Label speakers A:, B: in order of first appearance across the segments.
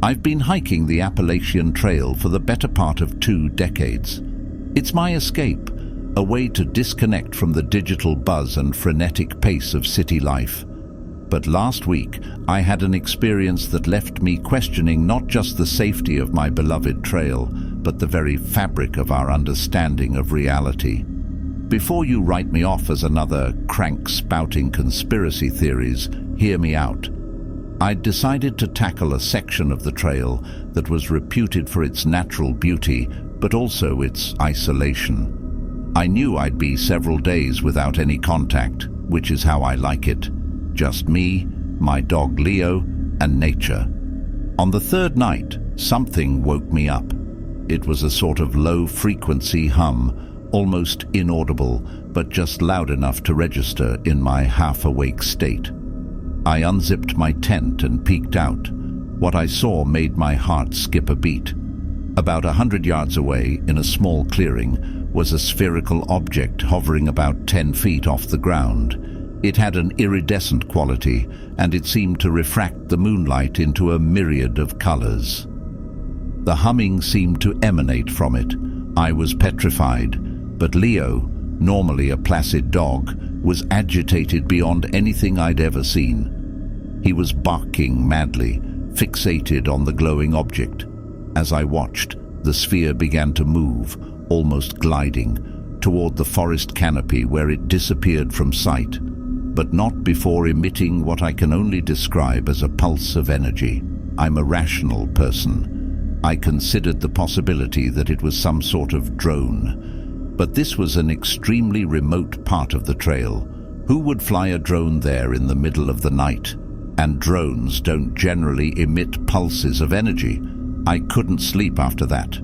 A: I've been hiking the Appalachian Trail for the better part of 2 decades. It's my escape, a way to disconnect from the digital buzz and frenetic pace of city life. But last week, I had an experience that left me questioning not just the safety of my beloved trail, but the very fabric of our understanding of reality. Before you write me off as another crank spouting conspiracy theories, hear me out. I'd decided to tackle a section of the trail that was reputed for its natural beauty, but also its isolation. I knew I'd be several days without any contact, which is how I like it. Just me, my dog Leo, and nature. On the 3rd night, something woke me up. It was a sort of low-frequency hum, almost inaudible, but just loud enough to register in my half-awake state. I unzipped my tent and peeked out. What I saw made my heart skip a beat. About 100 yards away, in a small clearing, was a spherical object hovering about 10 feet off the ground. It had an iridescent quality, and it seemed to refract the moonlight into a myriad of colors. The humming seemed to emanate from it. I was petrified, but Leo, normally a placid dog, was agitated beyond anything I'd ever seen. He was barking madly, fixated on the glowing object. As I watched, the sphere began to move, almost gliding, toward the forest canopy where it disappeared from sight, but not before emitting what I can only describe as a pulse of energy. I'm a rational person. I considered the possibility that it was some sort of drone. But this was an extremely remote part of the trail. Who would fly a drone there in the middle of the night? And drones don't generally emit pulses of energy. I couldn't sleep after that.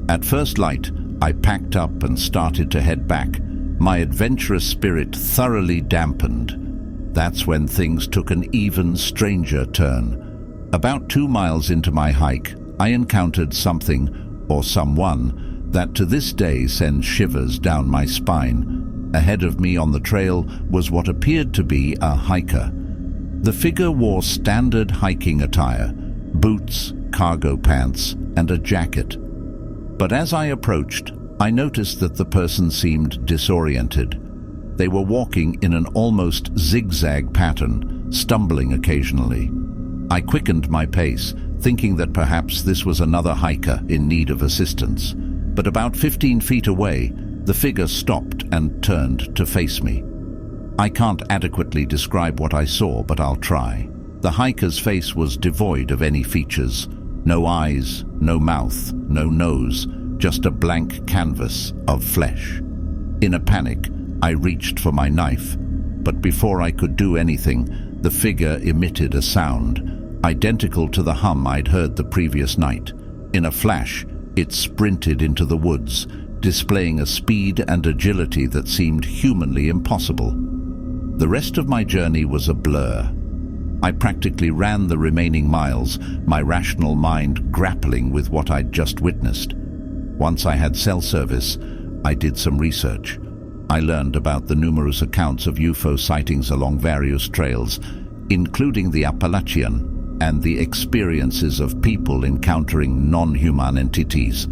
A: At first light, I packed up and started to head back, my adventurous spirit thoroughly dampened. That's when things took an even stranger turn. About 2 miles into my hike, I encountered something, or someone, that to this day sends shivers down my spine. Ahead of me on the trail was what appeared to be a hiker. The figure wore standard hiking attire, boots, cargo pants, and a jacket. But as I approached, I noticed that the person seemed disoriented. They were walking in an almost zigzag pattern, stumbling occasionally. I quickened my pace, thinking that perhaps this was another hiker in need of assistance. But about 15 feet away, the figure stopped and turned to face me. I can't adequately describe what I saw, but I'll try. The hiker's face was devoid of any features. No eyes, no mouth, no nose, just a blank canvas of flesh. In a panic, I reached for my knife, but before I could do anything, the figure emitted a sound, identical to the hum I'd heard the previous night. In a flash, it sprinted into the woods, displaying a speed and agility that seemed humanly impossible. The rest of my journey was a blur. I practically ran the remaining miles, my rational mind grappling with what I'd just witnessed. Once I had cell service, I did some research. I learned about the numerous accounts of UFO sightings along various trails, including the Appalachian, and the experiences of people encountering non-human entities.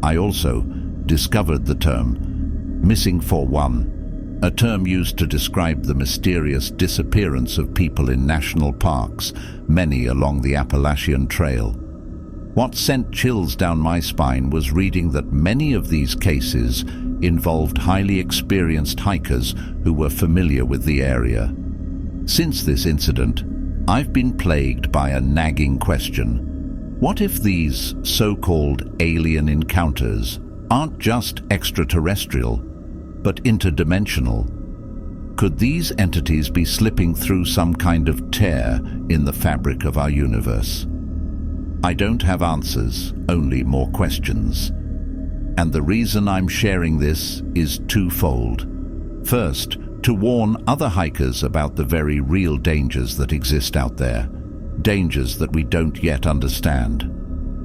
A: I also discovered the term Missing 411, a term used to describe the mysterious disappearance of people in national parks, many along the Appalachian Trail. What sent chills down my spine was reading that many of these cases involved highly experienced hikers who were familiar with the area. Since this incident, I've been plagued by a nagging question. What if these so-called alien encounters aren't just extraterrestrial, but interdimensional? Could these entities be slipping through some kind of tear in the fabric of our universe? I don't have answers, only more questions. And the reason I'm sharing this is twofold. First, to warn other hikers about the very real dangers that exist out there, dangers that we don't yet understand.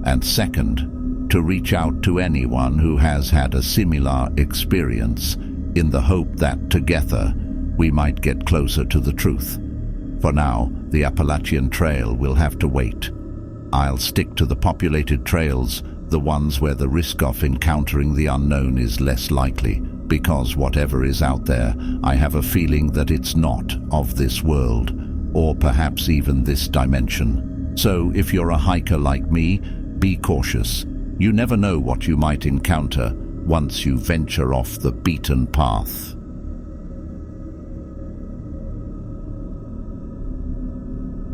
A: And second, to reach out to anyone who has had a similar experience in the hope that together we might get closer to the truth. For now, the Appalachian Trail will have to wait. I'll stick to the populated trails, the ones where the risk of encountering the unknown is less likely, because whatever is out there, I have a feeling that it's not of this world, or perhaps even this dimension. So if you're a hiker like me, be cautious. You never know what you might encounter once you venture off the beaten path.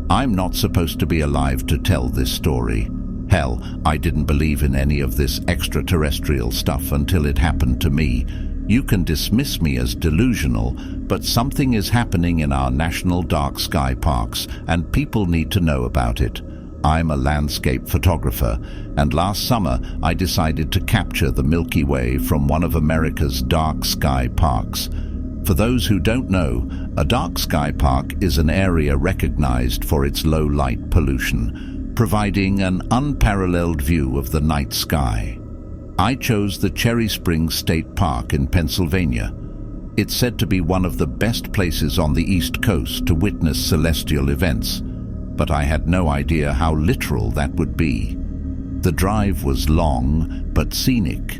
A: I'm not supposed to be alive to tell this story. Hell, I didn't believe in any of this extraterrestrial stuff until it happened to me. You can dismiss me as delusional, but something is happening in our national dark sky parks, and people need to know about it. I'm a landscape photographer, and last summer I decided to capture the Milky Way from one of America's dark sky parks. For those who don't know, a dark sky park is an area recognized for its low light pollution, providing an unparalleled view of the night sky. I chose the Cherry Springs State Park in Pennsylvania. It's said to be one of the best places on the East Coast to witness celestial events, but I had no idea how literal that would be. The drive was long but scenic.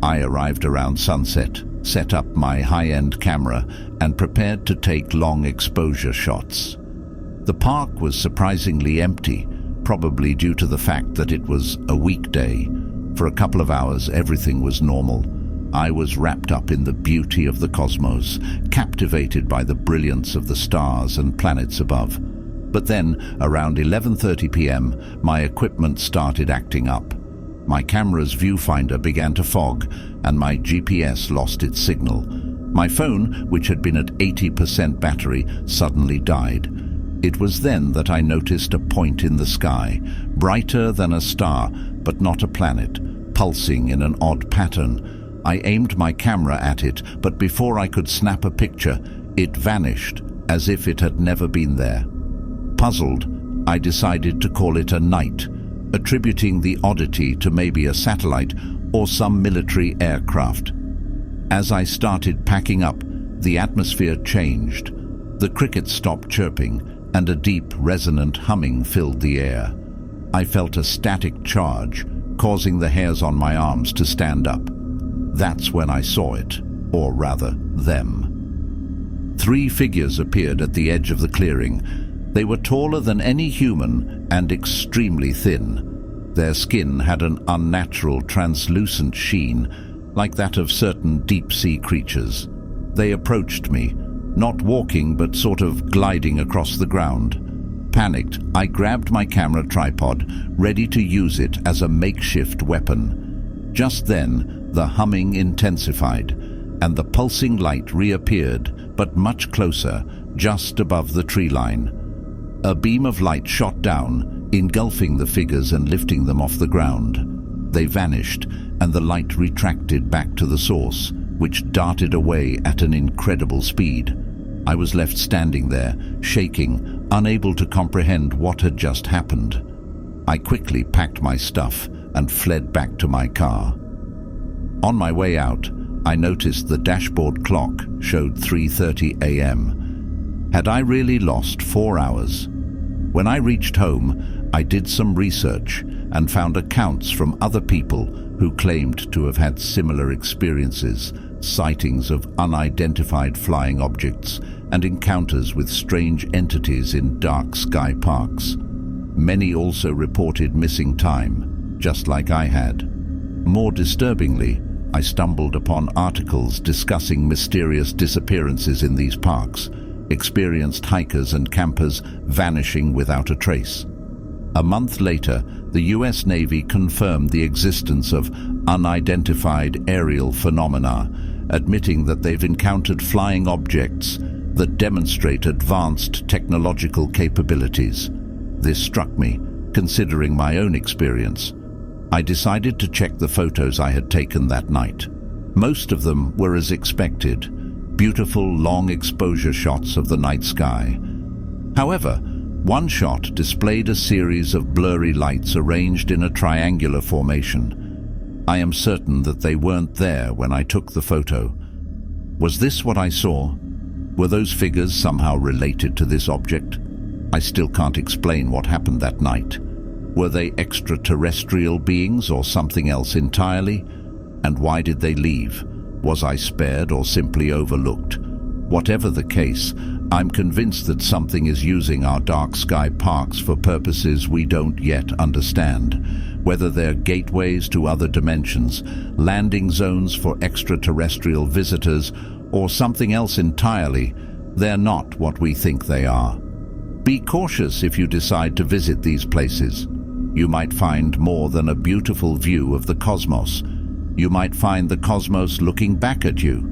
A: I arrived around sunset, set up my high-end camera, and prepared to take long exposure shots. The park was surprisingly empty, probably due to the fact that it was a weekday. For a couple of hours, everything was normal. I was wrapped up in the beauty of the cosmos, captivated by the brilliance of the stars and planets above. But then, around 11:30 p.m., my equipment started acting up. My camera's viewfinder began to fog, and my GPS lost its signal. My phone, which had been at 80% battery, suddenly died. It was then that I noticed a point in the sky, brighter than a star, but not a planet, pulsing in an odd pattern. I aimed my camera at it, but before I could snap a picture, it vanished, as if it had never been there. Puzzled, I decided to call it a night, attributing the oddity to maybe a satellite or some military aircraft. As I started packing up, the atmosphere changed. The crickets stopped chirping, and a deep, resonant humming filled the air. I felt a static charge, causing the hairs on my arms to stand up. That's when I saw it, or rather, them. 3 figures appeared at the edge of the clearing. They were taller than any human and extremely thin. Their skin had an unnatural, translucent sheen, like that of certain deep-sea creatures. They approached me, not walking but sort of gliding across the ground. Panicked, I grabbed my camera tripod, ready to use it as a makeshift weapon. Just then, the humming intensified, and the pulsing light reappeared, but much closer, just above the tree line. A beam of light shot down, engulfing the figures and lifting them off the ground. They vanished, and the light retracted back to the source, which darted away at an incredible speed. I was left standing there, shaking, unable to comprehend what had just happened. I quickly packed my stuff and fled back to my car. On my way out, I noticed the dashboard clock showed 3:30 a.m. Had I really lost 4 hours? When I reached home, I did some research and found accounts from other people who claimed to have had similar experiences, sightings of unidentified flying objects and encounters with strange entities in dark sky parks. Many also reported missing time, just like I had. More disturbingly, I stumbled upon articles discussing mysterious disappearances in these parks, experienced hikers and campers vanishing without a trace. A month later, the US Navy confirmed the existence of unidentified aerial phenomena, admitting that they've encountered flying objects that demonstrate advanced technological capabilities. This struck me, considering my own experience. I decided to check the photos I had taken that night. Most of them were as expected, beautiful long exposure shots of the night sky. However, one shot displayed a series of blurry lights arranged in a triangular formation. I am certain that they weren't there when I took the photo. Was this what I saw? Were those figures somehow related to this object? I still can't explain what happened that night. Were they extraterrestrial beings or something else entirely? And why did they leave? Was I spared or simply overlooked? Whatever the case, I'm convinced that something is using our dark sky parks for purposes we don't yet understand. Whether they're gateways to other dimensions, landing zones for extraterrestrial visitors, or something else entirely, they're not what we think they are. Be cautious if you decide to visit these places. You might find more than a beautiful view of the cosmos. You might find the cosmos looking back at you.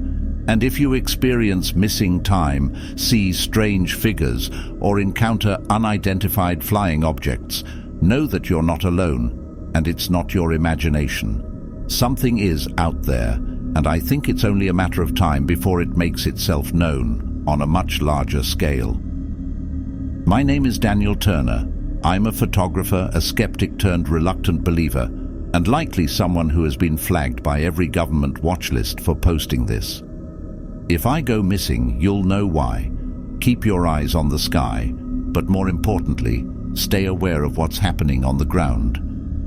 A: And if you experience missing time, see strange figures, or encounter unidentified flying objects, know that you're not alone, and it's not your imagination. Something is out there, and I think it's only a matter of time before it makes itself known on a much larger scale. My name is Daniel Turner. I'm a photographer, a skeptic turned reluctant believer, and likely someone who has been flagged by every government watch list for posting this. If I go missing, you'll know why. Keep your eyes on the sky, but more importantly, stay aware of what's happening on the ground.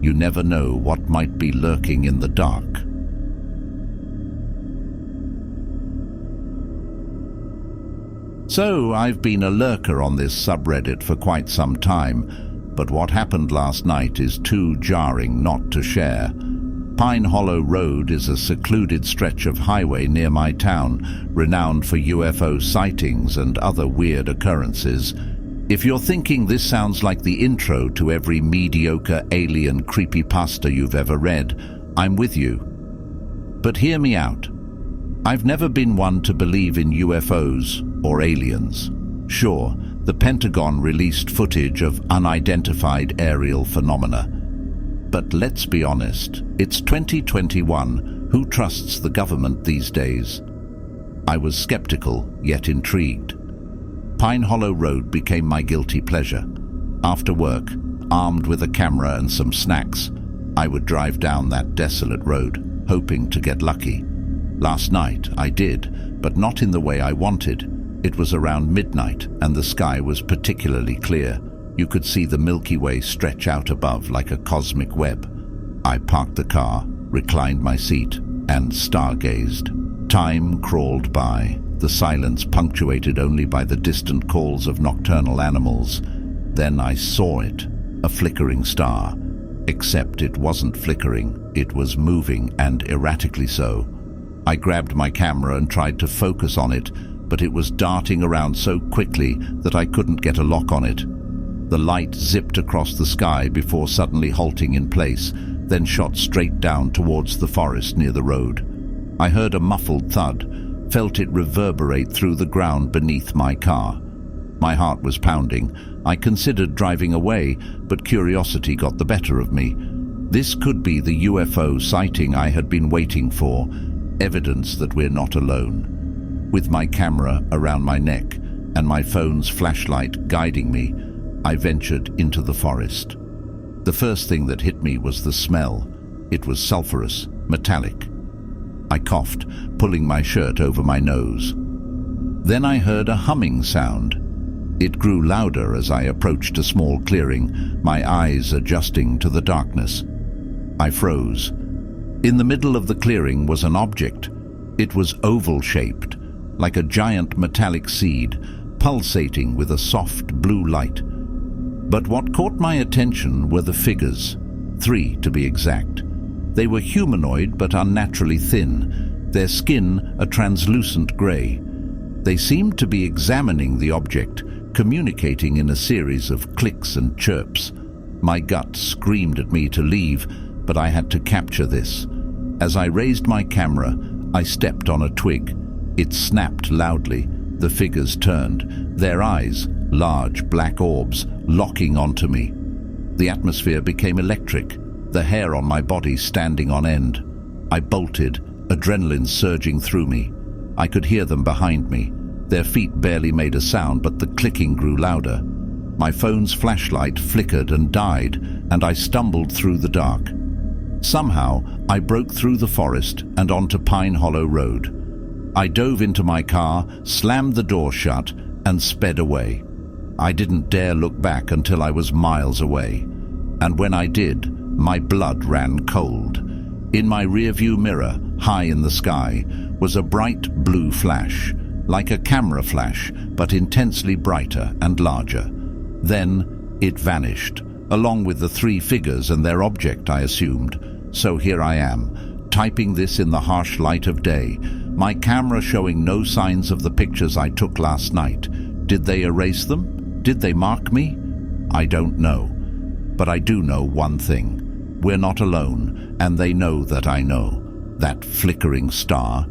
A: You never know what might be lurking in the dark. So, I've been a lurker on this subreddit for quite some time, but what happened last night is too jarring not to share. Pine Hollow Road is a secluded stretch of highway near my town, renowned for UFO sightings and other weird occurrences. If you're thinking this sounds like the intro to every mediocre alien creepypasta you've ever read, I'm with you. But hear me out. I've never been one to believe in UFOs or aliens. Sure, the Pentagon released footage of unidentified aerial phenomena. But let's be honest, it's 2021. Who trusts the government these days? I was skeptical, yet intrigued. Pine Hollow Road became my guilty pleasure. After work, armed with a camera and some snacks, I would drive down that desolate road, hoping to get lucky. Last night I did, but not in the way I wanted. It was around midnight, and the sky was particularly clear. You could see the Milky Way stretch out above like a cosmic web. I parked the car, reclined my seat, and stargazed. Time crawled by, the silence punctuated only by the distant calls of nocturnal animals. Then I saw it, a flickering star. Except it wasn't flickering, it was moving, and erratically so. I grabbed my camera and tried to focus on it, but it was darting around so quickly that I couldn't get a lock on it. The light zipped across the sky before suddenly halting in place, then shot straight down towards the forest near the road. I heard a muffled thud, felt it reverberate through the ground beneath my car. My heart was pounding. I considered driving away, but curiosity got the better of me. This could be the UFO sighting I had been waiting for, evidence that we're not alone. With my camera around my neck and my phone's flashlight guiding me, I ventured into the forest. The first thing that hit me was the smell. It was sulphurous, metallic. I coughed, pulling my shirt over my nose. Then I heard a humming sound. It grew louder as I approached a small clearing, my eyes adjusting to the darkness. I froze. In the middle of the clearing was an object. It was oval-shaped, like a giant metallic seed, pulsating with a soft blue light. But what caught my attention were the figures, 3 to be exact. They were humanoid but unnaturally thin, their skin a translucent grey. They seemed to be examining the object, communicating in a series of clicks and chirps. My gut screamed at me to leave, but I had to capture this. As I raised my camera, I stepped on a twig. It snapped loudly. The figures turned, their eyes, large black orbs, locking onto me. The atmosphere became electric, the hair on my body standing on end. I bolted, adrenaline surging through me. I could hear them behind me. Their feet barely made a sound, but the clicking grew louder. My phone's flashlight flickered and died, and I stumbled through the dark. Somehow, I broke through the forest and onto Pine Hollow Road. I dove into my car, slammed the door shut, and sped away. I didn't dare look back until I was miles away. And when I did, my blood ran cold. In my rearview mirror, high in the sky, was a bright blue flash, like a camera flash, but intensely brighter and larger. Then it vanished, along with the three figures and their object, I assumed. So here I am, typing this in the harsh light of day, my camera showing no signs of the pictures I took last night. Did they erase them? Did they mark me? I don't know. But I do know one thing. We're not alone, and they know that I know. That flickering star,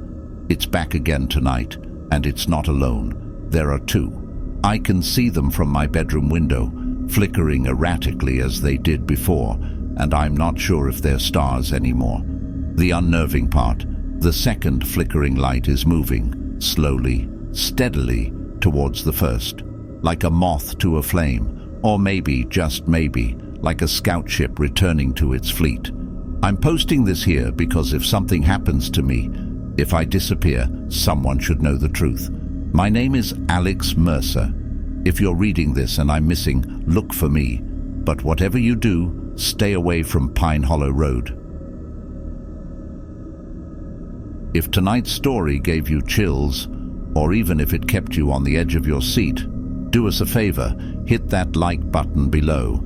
A: it's back again tonight, and it's not alone. There are two. I can see them from my bedroom window, flickering erratically as they did before, and I'm not sure if they're stars anymore. The unnerving part, the second flickering light is moving, slowly, steadily, towards the first, like a moth to a flame, or maybe, just maybe, like a scout ship returning to its fleet. I'm posting this here because if something happens to me, if I disappear, someone should know the truth. My name is Alex Mercer. If you're reading this and I'm missing, look for me. But whatever you do, stay away from Pine Hollow Road. If tonight's story gave you chills, or even if it kept you on the edge of your seat, do us a favor, hit that like button below.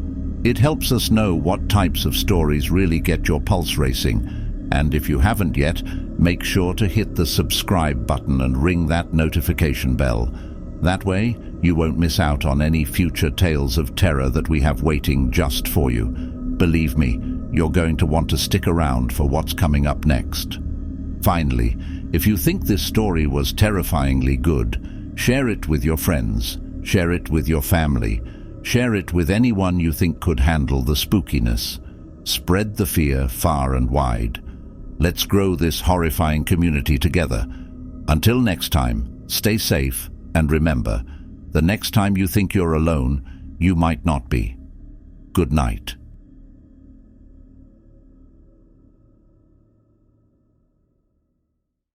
A: It helps us know what types of stories really get your pulse racing. And if you haven't yet, make sure to hit the subscribe button and ring that notification bell. That way, you won't miss out on any future tales of terror that we have waiting just for you. Believe me, you're going to want to stick around for what's coming up next. Finally, if you think this story was terrifyingly good, share it with your friends, share it with your family, share it with anyone you think could handle the spookiness. Spread the fear far and wide. Let's grow this horrifying community together. Until next time, stay safe, and remember, the next time you think you're alone, you might not be. Good night.